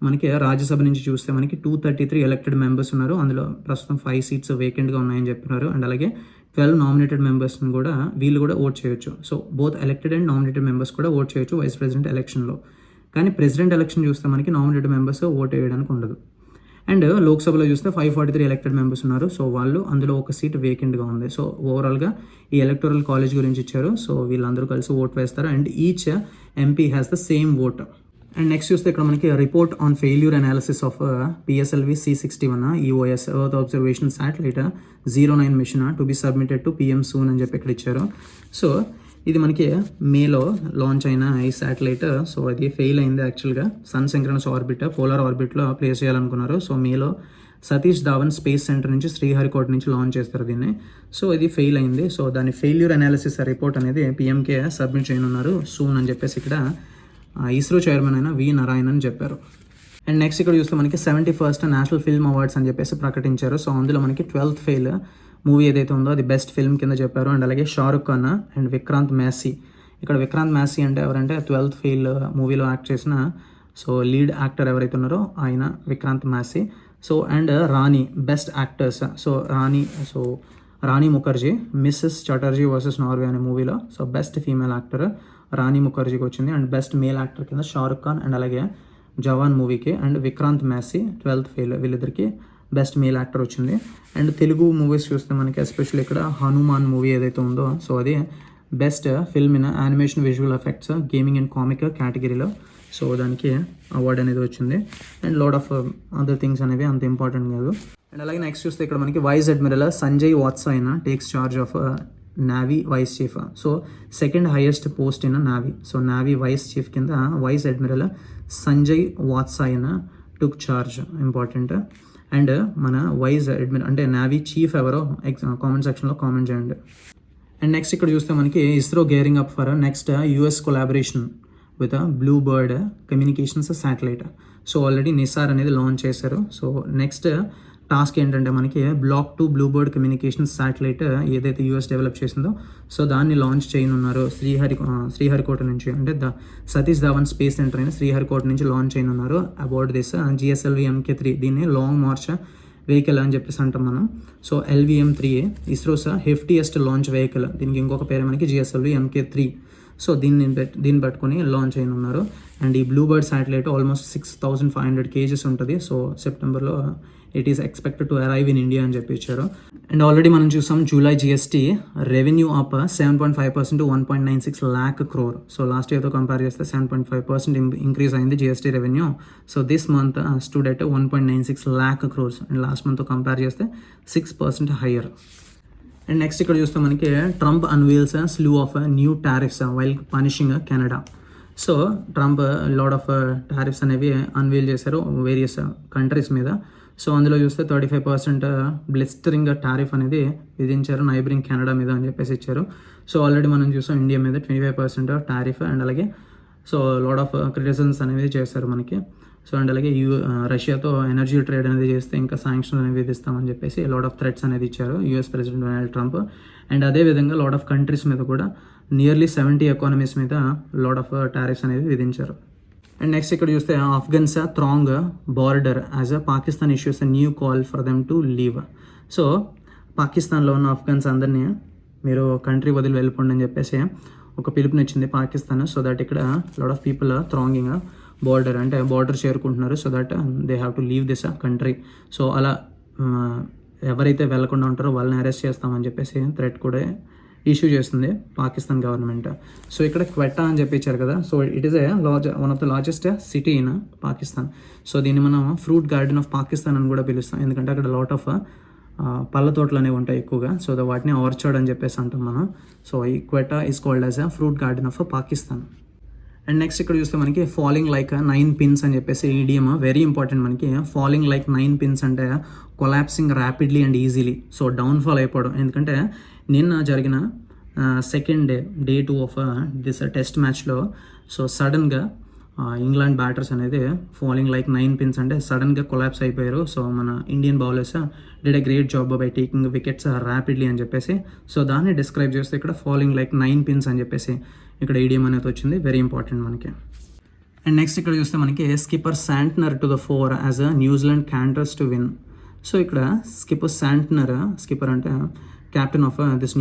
మనకి రాజ్యసభ నుంచి చూస్తే మనకి 233 ఎలక్టెడ్ మెంబర్స్ ఉన్నారు. అందులో ప్రస్తుతం 5 సీట్స్ వేకెంట్గా ఉన్నాయని చెప్పినారు. అండ్ అలాగే 12 నామినేటెడ్ మెంబర్స్ని కూడా వీళ్ళు కూడా ఓట్ చేయొచ్చు. So both elected and nominated members కూడా ఓట్ చేయొచ్చు వైస్ ప్రెసిడెంట్ ఎలక్షన్లో. కానీ ప్రెసిడెంట్ ఎలక్షన్ చూస్తే మనకి నామినేటెడ్ మెంబర్స్ ఓట్ వేయడానికి ఉండదు. అండ్ లోక్సభలో చూస్తే 543 ఎలక్టెడ్ మెంబర్స్ ఉన్నారు. సో వాళ్ళు అందులో ఒక సీట్ వేకెంట్గా ఉంది. సో ఓవరాల్గా ఈ ఎలక్టోరల్ కాలేజ్ గురించి ఇచ్చారు. సో వీళ్ళందరూ కలిసి ఓట్ వేస్తారు and each MP has the same vote. And next చూస్తే ఇక్కడ మనకి report on failure analysis of PSLV C61 EOS earth observation satellite 09 mission to be submitted to PM soon అని చెప్పి ఇక్కడ ఇచ్చారు. సో ఇది మనకి మేలో లాంచ్ అయిన ఈ శాటిలైట్. సో అది ఫెయిల్ అయింది యాక్చువల్గా. సన్ సింక్రనస్ ఆర్బిట్ పోలార్ ఆర్బిట్లో ప్లేస్ చేయాలనుకున్నారు. సో మేలో సతీష్ ధావన్ స్పేస్ సెంటర్ నుంచి శ్రీహరికోట నుంచి లాంచ్ చేస్తారు దీన్ని. సో ఇది ఫెయిల్ అయింది. సో దాని ఫెయిల్యూర్ అనాలిసిస్ రిపోర్ట్ అనేది PMకే సబ్మిట్ చేయనున్నారు సూన్ అని చెప్పేసి ఇక్కడ ఇస్రో చైర్మన్ అయిన V నారాయణన్ చెప్పారు. అండ్ నెక్స్ట్ ఇక్కడ చూస్తే మనకి 71st నేషనల్ ఫిల్మ్ అవార్డ్స్ అని చెప్పేసి ప్రకటించారు. సో అందులో మనకి 12th ఫెయిల్ మూవీ ఏదైతే ఉందో అది బెస్ట్ ఫిల్మ్ కింద చెప్పారు. అండ్ అలాగే షారుఖ్ ఖాన్ అండ్ విక్రాంత్ మ్యాసీ. ఇక్కడ విక్రాంత్ మ్యాసీ అంటే ఎవరంటే 12th ఫెయిల్ మూవీలో యాక్ట్ చేసిన సో లీడ్ యాక్టర్ ఎవరైతే ఉన్నారో ఆయన Vikrant Massey. So and Rani best actors. So Rani Mukerji Mrs Chatterjee versus Norway అనే మూవీలో so best female actor Rani ముఖర్జీకి వచ్చింది. అండ్ బెస్ట్ మేల్ యాక్టర్ కింద షారుఖ్ ఖాన్ అండ్ అలాగే జవాన్ మూవీకి and Vikrant Massie 12th fail వీళ్ళిద్దరికి బెస్ట్ మేల్ యాక్టర్ వచ్చింది. అండ్ తెలుగు మూవీస్ చూస్తే మనకి ఎస్పెషల్లీ ఇక్కడ హనుమాన్ మూవీ ఏదైతే ఉందో సో అది best film in animation visual effects gaming and comic కేటగిరీలో సో దానికి అవార్డు అనేది వచ్చింది. And lot of other things అనేవి అంత ఇంపార్టెంట్ కాదు. అండ్ అలాగే నెక్స్ట్ చూస్తే ఇక్కడ మనకి vice admiral Sanjay Vatsayan takes charge of navy vice chief. So second highest post in navy. So navy vice chief కింద vice admiral Sanjay Vatsayan took charge important. And మన vice admiral అంటే నావీ చీఫ్ ఎవరో comment సెక్షన్లో comment చేయండి. And next ఇక్కడ చూస్తే మనకి ISRO gearing up for next US collaboration with blue bird communications satellite. So already NISAR అనేది లాంచ్ చేశారు. సో నెక్స్ట్ టాస్క్ ఏంటంటే మనకి Block 2 blue bird communications satellite ఏదైతే US డెవలప్ చేసిందో సో దాన్ని లాంచ్ చేయనున్నారు శ్రీహరికోట నుంచి. అంటే సతీష్ ధావన్ స్పేస్ సెంటర్ అయిన శ్రీహరికోట నుంచి లాంచ్ చేయనున్నారు అబౌట్ దిస్ GSLV MK3. దీన్ని లాంగ్ మార్చ్ వెహికల్ అని చెప్పేసి అంటాం మనం. So LVM-3 ISRO's heftiest launch vehicle. దీనికి ఇంకొక పేరు మనకి GSLV MK3. సో దీన్ని పట్టుకొని లాంచ్ అయినున్నారు. అండ్ ఈ blue bird satellite almost 6,500 kgs ఉంటుంది. సో సెప్టెంబర్లో it is expected to arrive in India అని చెప్పి ఇచ్చారు. అండ్ ఆల్రెడీ మనం చూసాం July GST revenue up 7.5% to 1.96 lakh crore. So last ఇయర్తో కంపేర్ చేస్తే 7.5% ఇంక్రీజ్ అయింది GST revenue. So this month stood at 1.96 lakh crores and last మంత్తో compare చేస్తే 6% హయ్యర్. అండ్ నెక్స్ట్ ఇక్కడ చూస్తే మనకి Trump unveils slew of new tariffs while punishing Canada. So Trump lot of tariffs అనేవి unveil చేశారు various countries మీద. So అందులో చూస్తే 35% బ్లిస్టరింగ్ టారిఫ్ అనేది విధించారు నైబరింగ్ కెనడా మీద అని చెప్పేసి ఇచ్చారు. సో ఆల్రెడీ మనం చూసాం ఇండియా మీద 25% టారిఫ్ అండ్ అలాగే సో లాడ్ ఆఫ్ క్రిటిసిజన్స్ అనేవి చేశారు మనకి. సో అండ్ అలాగే రష్యాతో ఎనర్జీ ట్రేడ్ అనేది చేస్తే ఇంకా శాంక్షన్ అనేది విధిస్తామని చెప్పేసి లాడ్ ఆఫ్ థ్రెట్స్ అనేది ఇచ్చారు US president Donald Trump. And అదేవిధంగా లాడ్ ఆఫ్ కంట్రీస్ మీద కూడా నియర్లీ 70 ఎకానమీస్ మీద లాడ్ ఆఫ్ టారిఫ్స్ అనేవి విధించారు. అండ్ నెక్స్ట్ ఇక్కడ చూస్తే Afghans throng border as Pakistan issues new call for them to leave. So పాకిస్తాన్లో ఉన్న ఆఫ్ఘన్స్ అందరినీ మీరు కంట్రీ వదిలి వెళ్ళిపోండి అని చెప్పేసి ఒక పిలుపునిచ్చింది పాకిస్తాన్. సో దట్ ఇక్కడ lot of people thronging border, అంటే బార్డర్ చేరుకుంటున్నారు. So that they have to leave this country. So అలా ఎవరైతే వెళ్లకుండా ఉంటారో వాళ్ళని అరెస్ట్ చేస్తామని చెప్పేసి థ్రెట్ కూడా ఇష్యూ చేస్తుంది పాకిస్తాన్ గవర్నమెంట్. సో ఇక్కడ క్వెట్టా అని చెప్పి ఇచ్చారు కదా. So it is one of the largest city in Pakistan. So దీన్ని మనం ఫ్రూట్ గార్డెన్ ఆఫ్ పాకిస్తాన్ అని కూడా పిలుస్తాం, ఎందుకంటే అక్కడ లాట్ ఆఫ్ పళ్ళ తోటలు అనేవి ఉంటాయి ఎక్కువగా. సో వాటిని ఆర్చర్డ్ అని చెప్పేసి అంటాం మనం. సో ఈ Quetta is called as a fruit garden of Pakistan. And next ఇక్కడ చూస్తే మనకి ఫాలింగ్ లైక్ 9 pins అని చెప్పేసి ఈడియం వెరీ ఇంపార్టెంట్ మనకి. ఫాలింగ్ లైక్ 9 pins అంటే collapsing rapidly and easily. So downfall అయిపోవడం, ఎందుకంటే నిన్న జరిగిన second day 2 of this test మ్యాచ్లో సో సడన్గా ఇంగ్లాండ్ బ్యాటర్స్ అనేది ఫాలింగ్ లైక్ 9 pins అంటే సడన్గా కొలాప్స్ అయిపోయారు. సో మన Indian bowlers did a great job by taking wickets rapidly అని చెప్పేసి. సో దాన్ని డిస్క్రైబ్ చేస్తే ఇక్కడ ఫాలింగ్ లైక్ 9 pins అని చెప్పేసి ఇక్కడ ఈడియం అనేది వచ్చింది, వెరీ ఇంపార్టెంట్ మనకి. అండ్ నెక్స్ట్ ఇక్కడ చూస్తే మనకి skipper Santner to the four as a New Zealand canters to win. So ఇక్కడ స్కిప్పర్ అంటే captain of this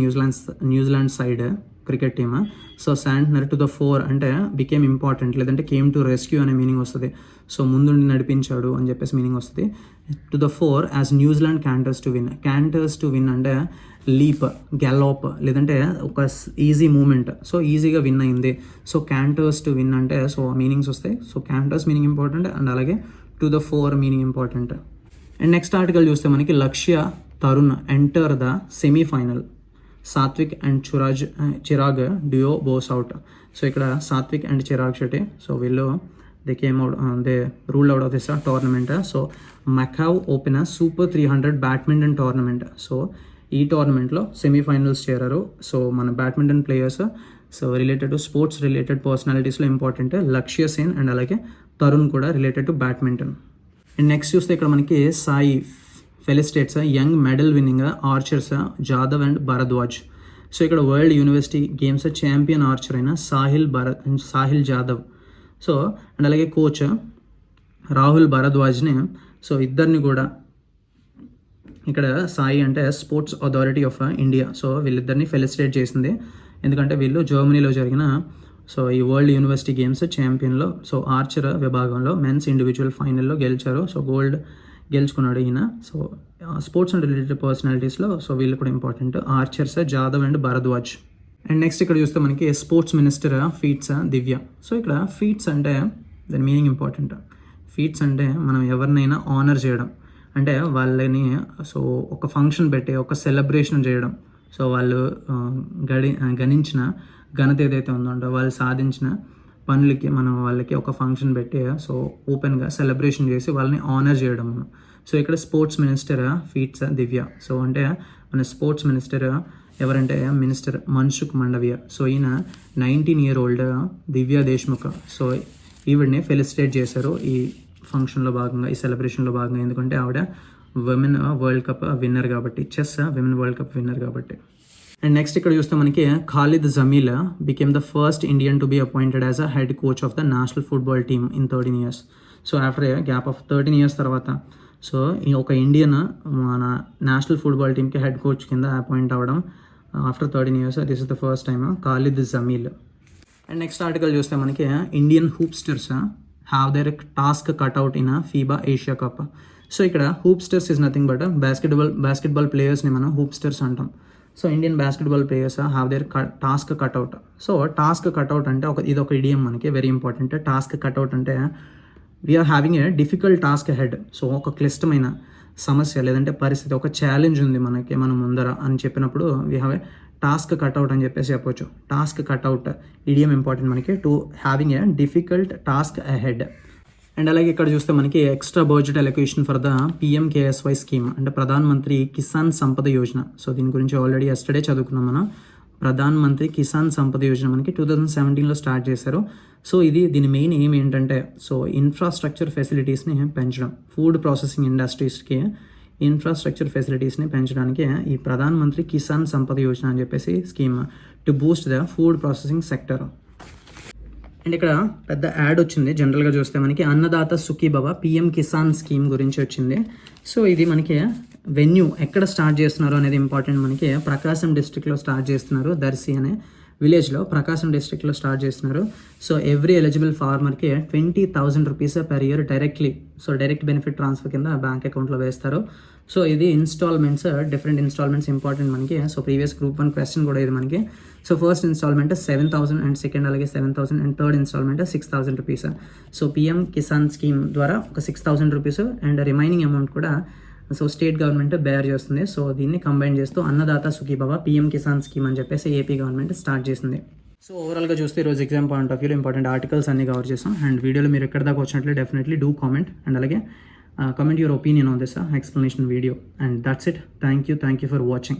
New Zealand side cricket team. So Santner to the four అంటే బికేమ్ ఇంపార్టెంట్, లేదంటే came to rescue అనే meaning వస్తుంది. So ముందుండి నడిపించాడు అని చెప్పేసి మీనింగ్ వస్తుంది. To the four as New Zealand canters to win. Canters to win అంటే లీప్, గ్యాలోప్, లేదంటే ఒక ఈజీ మూమెంట్. సో ఈజీగా విన్ అయింది. సో క్యాంటర్స్ టు విన్ అంటే సో మీనింగ్స్ వస్తాయి. So canters meaning important and అలాగే to the fore meaning important. And next article చూస్తే మనకి Lakshya Tarun enter the semifinal. Satwik and Chirag duo bows out. So ఇక్కడ Satwik and Chirag Shetty, so వీళ్ళు they ruled out of this tournament. So Macau open super 300 badminton tournament. So ఈ టోర్నమెంట్లో semifinals చేరారు. So మన badminton players so related to sports related పర్సనాలిటీస్లో important Lakshya Sen and అలాగే తరుణ్ కూడా related to badminton. And next చూస్తే ఇక్కడ మనకి SAI felicitates young medal winning archers Jadhav and Bharadwaj. So ఇక్కడ world university games champion archer అయిన సాహిల్ జాదవ్, సో అండ్ అలాగే కోచ్ రాహుల్ భరద్వాజ్ని, సో ఇద్దరిని కూడా ఇక్కడ సాయి అంటే sports authority of India, so వీళ్ళిద్దరిని ఫెలిసిటేట్ చేసింది. ఎందుకంటే వీళ్ళు జర్మనీలో జరిగిన సో ఈ వరల్డ్ యూనివర్సిటీ గేమ్స్ ఛాంపియన్లో సో ఆర్చర్ విభాగంలో మెన్స్ ఇండివిజువల్ ఫైనల్లో గెలిచారు. సో గోల్డ్ గెలుచుకున్నాడు ఈయన. సో స్పోర్ట్స్ అండ్ రిలేటెడ్ పర్సనాలిటీస్లో సో వీళ్ళు కూడా important archers Jadhav and Bharadwaj. And next ఇక్కడ చూస్తే మనకి sports minister feats Divya. So ఇక్కడ ఫీట్స్ అంటే దాని మీనింగ్ ఇంపార్టెంట్. ఫీట్స్ అంటే మనం ఎవరినైనా ఆనర్ చేయడం, అంటే వాళ్ళని సో ఒక ఫంక్షన్ పెట్టి ఒక సెలబ్రేషన్ చేయడం. సో వాళ్ళు గణించిన ఘనత ఏదైతే ఉందో వాళ్ళు సాధించిన పనులకి మనం వాళ్ళకి ఒక ఫంక్షన్ పెట్టి సో ఓపెన్గా సెలబ్రేషన్ చేసి వాళ్ళని ఆనర్ చేయడం మనం. సో ఇక్కడ sports minister feats Divya. So అంటే మన స్పోర్ట్స్ మినిస్టర్ ఎవరంటే మినిస్టర్ మన్సుఖ్ మండవియా. సో ఈయన 19 year old దివ్య దేశ్ముఖ్. సో ఈవిడ్ని ఫెలిసిటేట్ చేశారు ఈ ఫంక్షన్లో భాగంగా, ఈ సెలబ్రేషన్లో భాగంగా, ఎందుకంటే ఆవిడ విమెన్ వరల్డ్ కప్ విన్నర్ కాబట్టి, chess women world cup winner కాబట్టి. అండ్ నెక్స్ట్ ఇక్కడ చూస్తే మనకి Khalid Jameel became the first Indian to be appointed as a head coach of the national football team in 13 years. So after a gap of 13 years తర్వాత so ఒక Indian మన national football టీమ్కి head coach కింద appoint అవ్వడం after 13 years. This is the first time Khalid Jamil. And next article చూస్తే మనకి Indian hoopsters have their task cut out in FIBA Asia cup. So ఇక్కడ hoopsters is nothing but basketball ప్లేయర్స్ని మనం hoopsters అంటాం. So Indian basketball players have their task cut out. So task cut out అంటే ఇది ఒక idiom మనకి వెరీ ఇంపార్టెంట్. టాస్క్ కట్అవుట్ అంటే we are having a difficult task head. So ఒక క్లిష్టమైన సమస్య లేదంటే పరిస్థితి, ఒక ఛాలెంజ్ ఉంది మనకి మన ముందర అని చెప్పినప్పుడు we have a task cutout అని చెప్పేసి చెప్పొచ్చు. టాస్క్ కట్అవుట్ ఇడియం ఇంపార్టెంట్ మనకి, to having a difficult task ahead. And అలాగే ఇక్కడ చూస్తే మనకి extra budget allocation for the PMKSY scheme, అంటే ప్రధాన్ మంత్రి కిసాన్ సంపద యోజన. సో దీని గురించి ఆల్రెడీ ఎస్టర్డే చదువుకున్నాం మనం. ప్రధాన్ మంత్రి కిసాన్ సంపద యోజన మనకి 2017లో స్టార్ట్ చేశారు. సో దీని మెయిన్ ఎయిమ్ ఏంటంటే సో ఇన్ఫ్రాస్ట్రక్చర్ ఫెసిలిటీస్ని పెంచడం, ఫుడ్ ప్రాసెసింగ్ ఇండస్ట్రీస్కి ఇన్ఫ్రాస్ట్రక్చర్ ఫెసిలిటీస్ని పెంచడానికి ఈ ప్రధాన్ మంత్రి కిసాన్ సంపద యోజన అని చెప్పేసి scheme to Boost the food processing sector. And ఇక్కడ పెద్ద యాడ్ వచ్చింది జనరల్గా చూస్తే మనకి అన్నదాత సుఖీభవ PM కిసాన్ స్కీమ్ గురించి వచ్చింది. సో ఇది మనకి వెన్యూ ఎక్కడ స్టార్ట్ చేస్తున్నారు అనేది ఇంపార్టెంట్. మనకి ప్రకాశం డిస్ట్రిక్ట్లో స్టార్ట్ చేస్తున్నారు, దర్శి అనే విలేజ్లో ప్రకాశం డిస్ట్రిక్ట్లో స్టార్ట్ చేస్తున్నారు. సో ఎవ్రీ ఎలిజిబుల్ ఫార్మర్కి 20,000 rupees per year directly, so direct benefit transfer కింద బ్యాంక్ అకౌంట్లో వేస్తారు. సో ఇది ఇన్స్టాల్మెంట్స్, డిఫరెంట్ ఇన్స్టాల్మెంట్స్ ఇంపార్టెంట్ మనకి. సో ప్రీవియస్ గ్రూప్ 1 క్వశ్చన్ కూడా ఇది మనకి. So first installment 7,000 and second అలాగే 7,000 and third installment 6,000 rupees. So PM Kisan scheme ద్వారా ఒక 6,000 రూపీస్ అండ్ రిమైనింగ్ అమౌంట్ కూడా సో స్టేట్ గవర్నమెంట్ బేర్ చేస్తుంది. సో దీన్ని కంబైన్ చేస్తూ అన్నదాత సుఖీభవ పిఎం కిసాన్ స్కీమ్ అని చెప్పేసి ఏపీ గవర్నమెంట్ స్టార్ట్ చేసింది. సో ఓవరాల్గా చూస్తే ఈరోజు ఎగ్జామ్ పాయింట్ ఆఫ్ వ్యూలో ఇంపార్టెంట్ ఆర్టికల్స్ అన్ని కవర్ చేస్తాం. అండ్ వీడియోలో మీరు ఎక్కడ దాకా వచ్చినట్లే డెఫినెట్లీ డూ కామెంట్ అండ్ అలాగే comment your opinion on this explanation video. And that's it. Thank you for watching.